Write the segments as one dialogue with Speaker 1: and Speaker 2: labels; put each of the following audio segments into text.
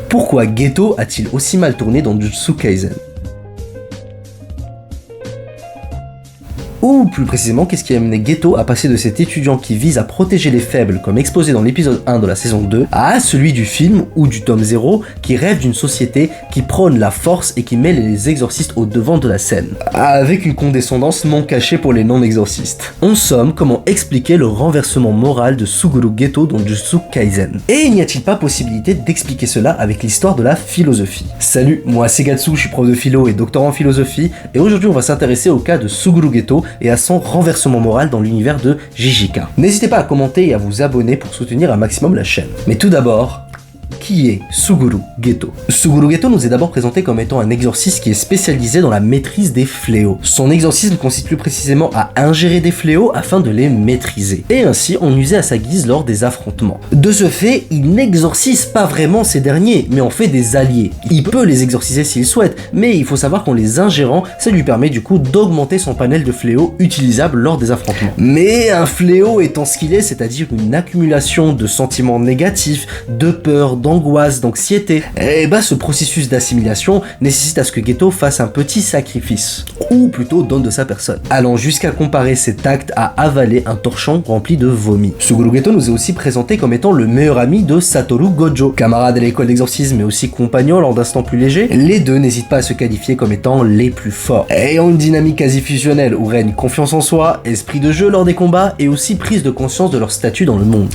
Speaker 1: Pourquoi Geto a-t-il aussi mal tourné dans Jujutsu Kaisen? Ou plus précisément, qu'est-ce qui a amené Geto à passer de cet étudiant qui vise à protéger les faibles comme exposé dans l'épisode 1 de la saison 2 à celui du film ou du tome 0 qui rêve d'une société qui prône la force et qui met les exorcistes au devant de la scène, avec une condescendance non cachée pour les non-exorcistes. En somme, comment expliquer le renversement moral de Suguru Geto dans Jujutsu Kaisen? Et n'y a-t-il pas possibilité d'expliquer cela avec l'histoire de la philosophie? Salut, moi c'est Gatsu, je suis prof de philo et doctorant en philosophie, et aujourd'hui on va s'intéresser au cas de Suguru Geto et à son renversement moral dans l'univers de JJK. N'hésitez pas à commenter et à vous abonner pour soutenir un maximum la chaîne. Mais tout d'abord, qui est Suguru Geto? Suguru Geto nous est d'abord présenté comme étant un exorciste qui est spécialisé dans la maîtrise des fléaux. Son exorcisme consiste plus précisément à ingérer des fléaux afin de les maîtriser, et ainsi en user à sa guise lors des affrontements. De ce fait, il n'exorcise pas vraiment ces derniers, mais en fait des alliés. Il peut les exorciser s'il souhaite, mais il faut savoir qu'en les ingérant, ça lui permet du coup d'augmenter son panel de fléaux utilisables lors des affrontements. Mais un fléau étant ce qu'il est, c'est-à-dire une accumulation de sentiments négatifs, de peur, d'angoisse, d'anxiété, et bah ce processus d'assimilation nécessite à ce que Geto fasse un petit sacrifice, ou plutôt donne de sa personne, allant jusqu'à comparer cet acte à avaler un torchon rempli de vomi. Suguru Geto nous est aussi présenté comme étant le meilleur ami de Satoru Gojo, camarade à l'école d'exorcisme mais aussi compagnon lors d'instants plus légers. Les deux n'hésitent pas à se qualifier comme étant les plus forts, ayant une dynamique quasi fusionnelle où règne confiance en soi, esprit de jeu lors des combats et aussi prise de conscience de leur statut dans le monde.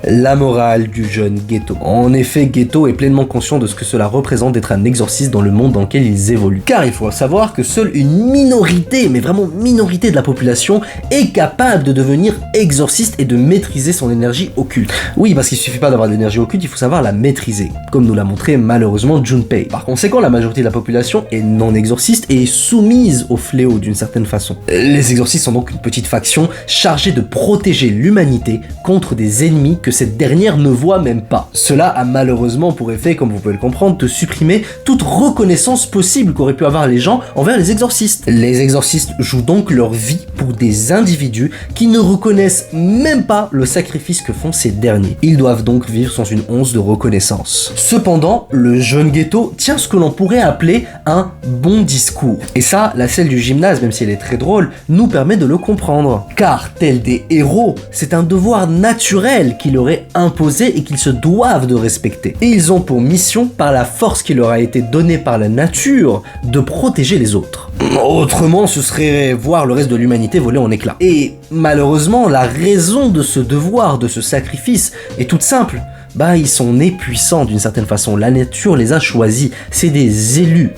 Speaker 1: La morale du jeune Geto. En effet, Geto est pleinement conscient de ce que cela représente d'être un exorciste dans le monde dans lequel ils évoluent. Car il faut savoir que seule une minorité, mais vraiment minorité de la population, est capable de devenir exorciste et de maîtriser son énergie occulte. Oui, parce qu'il suffit pas d'avoir de l'énergie occulte, il faut savoir la maîtriser, comme nous l'a montré malheureusement Junpei. Par conséquent, la majorité de la population est non exorciste et est soumise au fléau d'une certaine façon. Les exorcistes sont donc une petite faction chargée de protéger l'humanité contre des ennemis que cette dernière ne voit même pas. Cela a malheureusement pour effet, comme vous pouvez le comprendre, de supprimer toute reconnaissance possible qu'auraient pu avoir les gens envers les exorcistes. Les exorcistes jouent donc leur vie pour des individus qui ne reconnaissent même pas le sacrifice que font ces derniers. Ils doivent donc vivre sans une once de reconnaissance. Cependant, le jeune Geto tient ce que l'on pourrait appeler un bon discours. Et ça, la scène du gymnase, même si elle est très drôle, nous permet de le comprendre. Car, tels des héros, c'est un devoir naturel qui leur est imposé et qu'ils se doivent de respecter. Et ils ont pour mission, par la force qui leur a été donnée par la nature, de protéger les autres. Autrement, ce serait voir le reste de l'humanité voler en éclats. Et malheureusement, la raison de ce devoir, de ce sacrifice, est toute simple. Bah, ils sont nés puissants d'une certaine façon. La nature les a choisis. C'est des élus.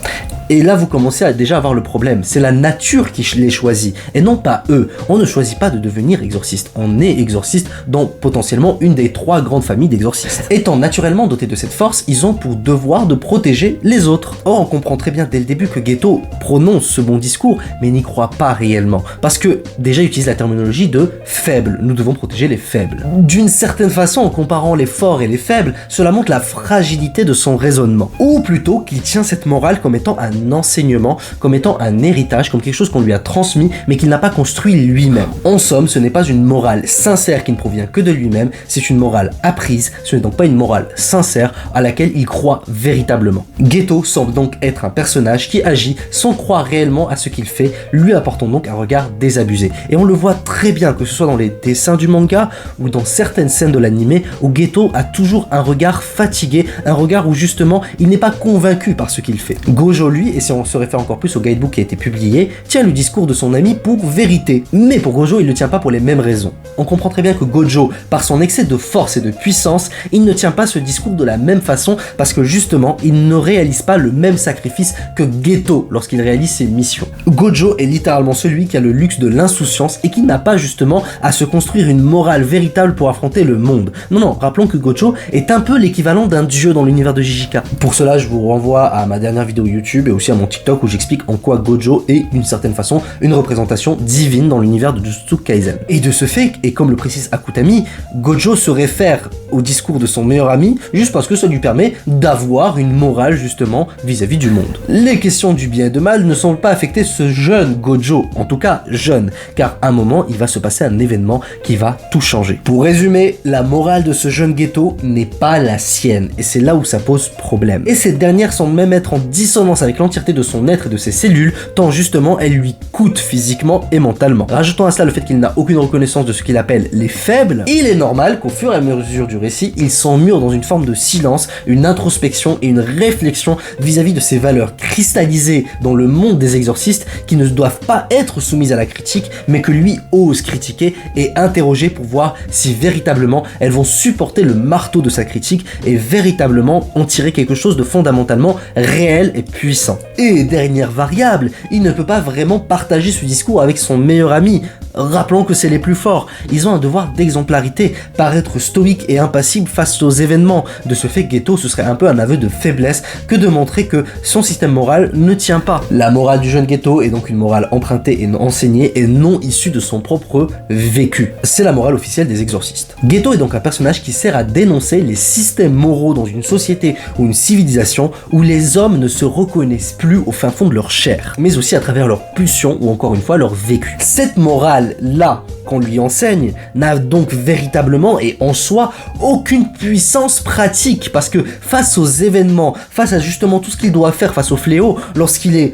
Speaker 1: Et là, vous commencez à déjà avoir le problème. C'est la nature qui les choisit, et non pas eux. On ne choisit pas de devenir exorciste. On est exorciste dans potentiellement une des 3 grandes familles d'exorcistes. Étant naturellement dotés de cette force, ils ont pour devoir de protéger les autres. Or, on comprend très bien dès le début que Geto prononce ce bon discours, mais n'y croit pas réellement. Parce que, déjà, il utilise la terminologie de faible. Nous devons protéger les faibles. D'une certaine façon, en comparant les forts et les faibles, cela montre la fragilité de son raisonnement. Ou plutôt qu'il tient cette morale comme étant un enseignement, comme étant un héritage, comme quelque chose qu'on lui a transmis, mais qu'il n'a pas construit lui-même. En somme, ce n'est pas une morale sincère qui ne provient que de lui-même, c'est une morale apprise, ce n'est donc pas une morale sincère à laquelle il croit véritablement. Geto semble donc être un personnage qui agit sans croire réellement à ce qu'il fait, lui apportant donc un regard désabusé. Et on le voit très bien, que ce soit dans les dessins du manga ou dans certaines scènes de l'anime, où Geto a toujours un regard fatigué, un regard où justement il n'est pas convaincu par ce qu'il fait. Gojo lui, et si on se réfère encore plus au guidebook qui a été publié, tient le discours de son ami pour vérité. Mais pour Gojo, il ne tient pas pour les mêmes raisons. On comprend très bien que Gojo, par son excès de force et de puissance, il ne tient pas ce discours de la même façon parce que justement, il ne réalise pas le même sacrifice que Geto lorsqu'il réalise ses missions. Gojo est littéralement celui qui a le luxe de l'insouciance et qui n'a pas justement à se construire une morale véritable pour affronter le monde. Non, rappelons que Gojo est un peu l'équivalent d'un dieu dans l'univers de JJK. Pour cela, je vous renvoie à ma dernière vidéo YouTube et aussi à mon TikTok où j'explique en quoi Gojo est d'une certaine façon une représentation divine dans l'univers de Jujutsu Kaisen. Et de ce fait, et comme le précise Akutami, Gojo se réfère au discours de son meilleur ami, juste parce que ça lui permet d'avoir une morale justement vis-à-vis du monde. Les questions du bien et de mal ne semblent pas affecter ce jeune Gojo, en tout cas jeune, car à un moment il va se passer un événement qui va tout changer. Pour résumer, la morale de ce jeune Geto n'est pas la sienne, et c'est là où ça pose problème. Et cette dernière semble même être en dissonance avec l'entièreté de son être et de ses cellules, tant justement elle lui coûte physiquement et mentalement. Rajoutant à cela le fait qu'il n'a aucune reconnaissance de ce qu'il appelle les faibles, il est normal qu'au fur et à mesure du récit, il s'emmure dans une forme de silence, une introspection et une réflexion vis-à-vis de ses valeurs cristallisées dans le monde des exorcistes qui ne doivent pas être soumises à la critique, mais que lui ose critiquer et interroger pour voir si véritablement elles vont supporter le marteau de sa critique et véritablement en tirer quelque chose de fondamentalement réel et puissant. Et dernière variable, il ne peut pas vraiment partager ce discours avec son meilleur ami. Rappelons que c'est les plus forts, ils ont un devoir d'exemplarité, paraître stoïque et impassible face aux événements. De ce fait, Geto, ce serait un peu un aveu de faiblesse que de montrer que son système moral ne tient pas. La morale du jeune Geto est donc une morale empruntée et enseignée et non issue de son propre vécu. C'est la morale officielle des exorcistes. Geto est donc un personnage qui sert à dénoncer les systèmes moraux dans une société ou une civilisation où les hommes ne se reconnaissent plus au fin fond de leur chair, mais aussi à travers leur pulsion ou encore une fois leur vécu. Cette morale-là qu'on lui enseigne n'a donc véritablement et en soi aucune puissance pratique, parce que face aux événements, face à justement tout ce qu'il doit faire face au fléau, lorsqu'il est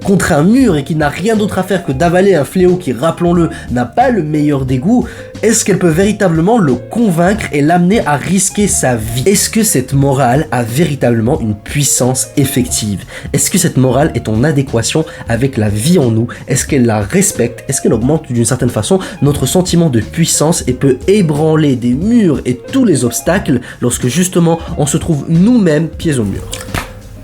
Speaker 1: contre un mur et qu'il n'a rien d'autre à faire que d'avaler un fléau qui, rappelons-le, n'a pas le meilleur des goûts, est-ce qu'elle peut véritablement le convaincre et l'amener à risquer sa vie? Est-ce que cette morale a véritablement une puissance effective? Est-ce que cette morale est en adéquation avec la vie en nous? Est-ce qu'elle la respecte? Est-ce qu'elle augmente d'une certaine façon notre sentiment de puissance et peut ébranler des murs et tous les obstacles lorsque justement on se trouve nous-mêmes pieds au mur?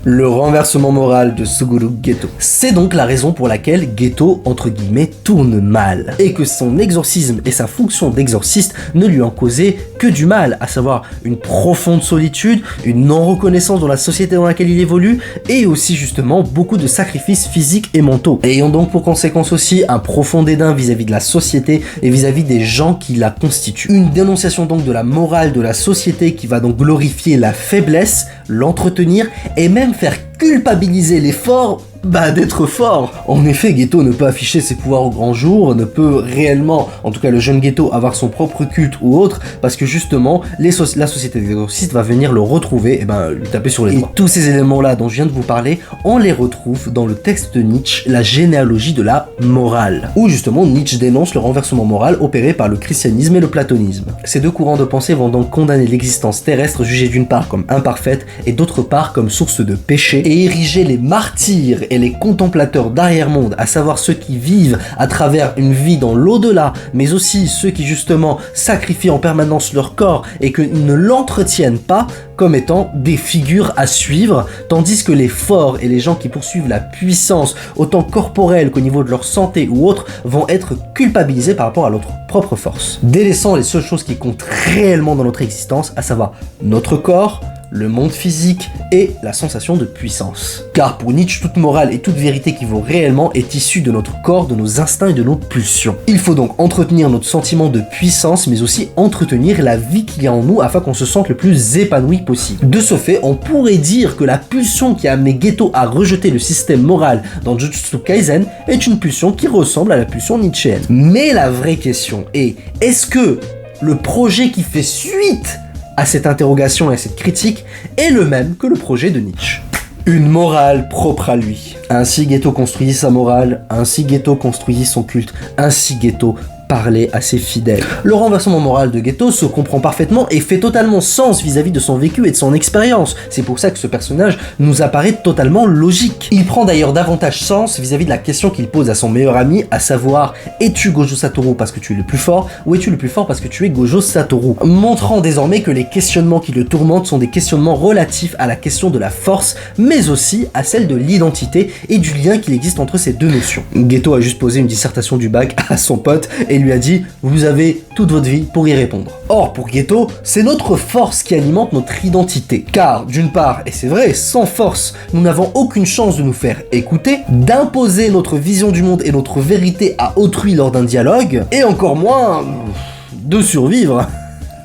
Speaker 1: Le renversement moral de Suguru Geto. C'est donc la raison pour laquelle Geto, entre guillemets, tourne mal, et que son exorcisme et sa fonction d'exorciste ne lui ont causé que du mal, à savoir une profonde solitude, une non-reconnaissance dans la société dans laquelle il évolue, et aussi justement beaucoup de sacrifices physiques et mentaux, ayant donc pour conséquence aussi un profond dédain vis-à-vis de la société et vis-à-vis des gens qui la constituent. Une dénonciation donc de la morale de la société qui va donc glorifier la faiblesse, l'entretenir et même faire culpabiliser les forts d'être fort. En effet, Geto ne peut afficher ses pouvoirs au grand jour, ne peut réellement, en tout cas le jeune Geto, avoir son propre culte ou autre, parce que justement, la société des exorcistes va venir le retrouver et lui taper sur les doigts. Et tous ces éléments-là dont je viens de vous parler, on les retrouve dans le texte de Nietzsche, La généalogie de la morale, où justement Nietzsche dénonce le renversement moral opéré par le christianisme et le platonisme. Ces deux courants de pensée vont donc condamner l'existence terrestre jugée d'une part comme imparfaite et d'autre part comme source de péché, et ériger les martyrs et les contemplateurs d'arrière-monde, à savoir ceux qui vivent à travers une vie dans l'au-delà, mais aussi ceux qui justement sacrifient en permanence leur corps et que ne l'entretiennent pas, comme étant des figures à suivre, tandis que les forts et les gens qui poursuivent la puissance, autant corporelle qu'au niveau de leur santé ou autre, vont être culpabilisés par rapport à notre propre force, délaissant les seules choses qui comptent réellement dans notre existence, à savoir notre corps, le monde physique et la sensation de puissance. Car pour Nietzsche, toute morale et toute vérité qui vaut réellement est issue de notre corps, de nos instincts et de nos pulsions. Il faut donc entretenir notre sentiment de puissance, mais aussi entretenir la vie qu'il y a en nous afin qu'on se sente le plus épanoui possible. De ce fait, on pourrait dire que la pulsion qui a amené Geto à rejeter le système moral dans Jujutsu Kaisen est une pulsion qui ressemble à la pulsion nietzschéenne. Mais la vraie question est, est-ce que le projet qui fait suite à cette interrogation et à cette critique est le même que le projet de Nietzsche? Une morale propre à lui. Ainsi Geto construisit sa morale, ainsi Geto construisit son culte, ainsi Geto parlait à ses fidèles. Le renversement moral de Geto se comprend parfaitement et fait totalement sens vis-à-vis de son vécu et de son expérience. C'est pour ça que ce personnage nous apparaît totalement logique. Il prend d'ailleurs davantage sens vis-à-vis de la question qu'il pose à son meilleur ami, à savoir, es-tu Gojo Satoru parce que tu es le plus fort, ou es-tu le plus fort parce que tu es Gojo Satoru? Montrant désormais que les questionnements qui le tourmentent sont des questionnements relatifs à la question de la force, mais aussi à celle de l'identité et du lien qu'il existe entre ces deux notions. Geto a juste posé une dissertation du bac à son pote et lui a dit « Vous avez toute votre vie pour y répondre ». Or, pour Geto, c'est notre force qui alimente notre identité. Car, d'une part, et c'est vrai, sans force, nous n'avons aucune chance de nous faire écouter, d'imposer notre vision du monde et notre vérité à autrui lors d'un dialogue, et encore moins de survivre.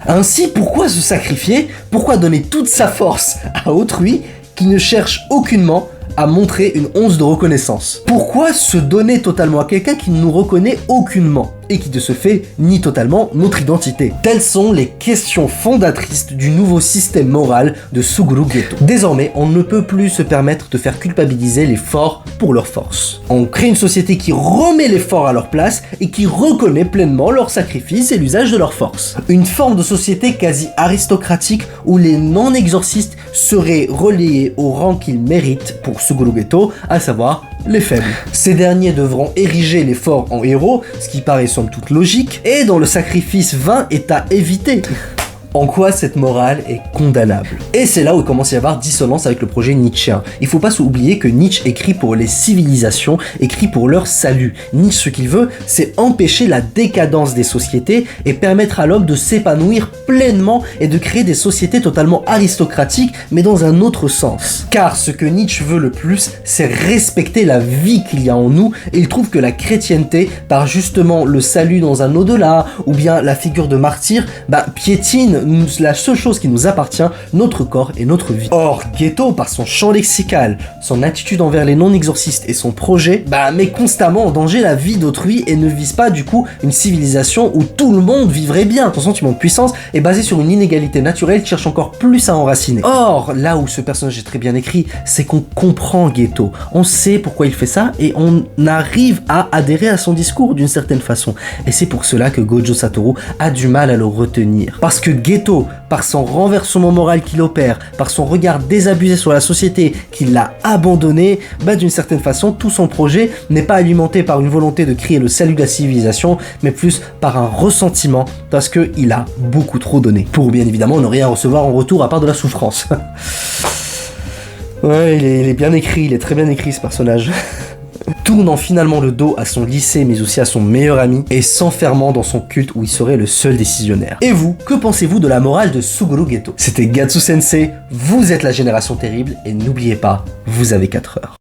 Speaker 1: Ainsi, pourquoi se sacrifier? Pourquoi donner toute sa force à autrui qui ne cherche aucunement à montrer une once de reconnaissance? Pourquoi se donner totalement à quelqu'un qui ne nous reconnaît aucunement et qui de ce fait nie totalement notre identité? Telles sont les questions fondatrices du nouveau système moral de Suguru Geto. Désormais, on ne peut plus se permettre de faire culpabiliser les forts pour leur force. On crée une société qui remet les forts à leur place et qui reconnaît pleinement leur sacrifice et l'usage de leur force. Une forme de société quasi aristocratique où les non-exorcistes seraient relayés au rang qu'ils méritent pour Suguru Geto, à savoir les faibles. Ces derniers devront ériger les forts en héros, ce qui paraît somme toute logique, et dont le sacrifice vain est à éviter. En quoi cette morale est condamnable. Et c'est là où il commence à y avoir dissonance avec le projet nietzschéen. Il faut pas s'oublier que Nietzsche écrit pour les civilisations, écrit pour leur salut. Nietzsche, ce qu'il veut, c'est empêcher la décadence des sociétés et permettre à l'homme de s'épanouir pleinement et de créer des sociétés totalement aristocratiques, mais dans un autre sens. Car ce que Nietzsche veut le plus, c'est respecter la vie qu'il y a en nous, et il trouve que la chrétienté, par justement le salut dans un au-delà, ou bien la figure de martyr, piétine la seule chose qui nous appartient, notre corps et notre vie. Or, Geto, par son champ lexical, son attitude envers les non-exorcistes et son projet, met constamment en danger la vie d'autrui et ne vise pas du coup une civilisation où tout le monde vivrait bien. Son sentiment de puissance est basé sur une inégalité naturelle qui cherche encore plus à enraciner. Or, là où ce personnage est très bien écrit, c'est qu'on comprend Geto. On sait pourquoi il fait ça et on arrive à adhérer à son discours d'une certaine façon. Et c'est pour cela que Gojo Satoru a du mal à le retenir. Parce que Geto, par son renversement moral qu'il opère, par son regard désabusé sur la société qui l'a abandonné, d'une certaine façon, tout son projet n'est pas alimenté par une volonté de créer le salut de la civilisation, mais plus par un ressentiment, parce qu'il a beaucoup trop donné. Pour bien évidemment ne rien recevoir en retour à part de la souffrance. Ouais, il est bien écrit, il est très bien écrit ce personnage. Tournant finalement le dos à son lycée mais aussi à son meilleur ami et s'enfermant dans son culte où il serait le seul décisionnaire. Et vous, que pensez-vous de la morale de Suguru Geto? C'était Gatsu Sensei, vous êtes la génération terrible et n'oubliez pas, vous avez 4 heures.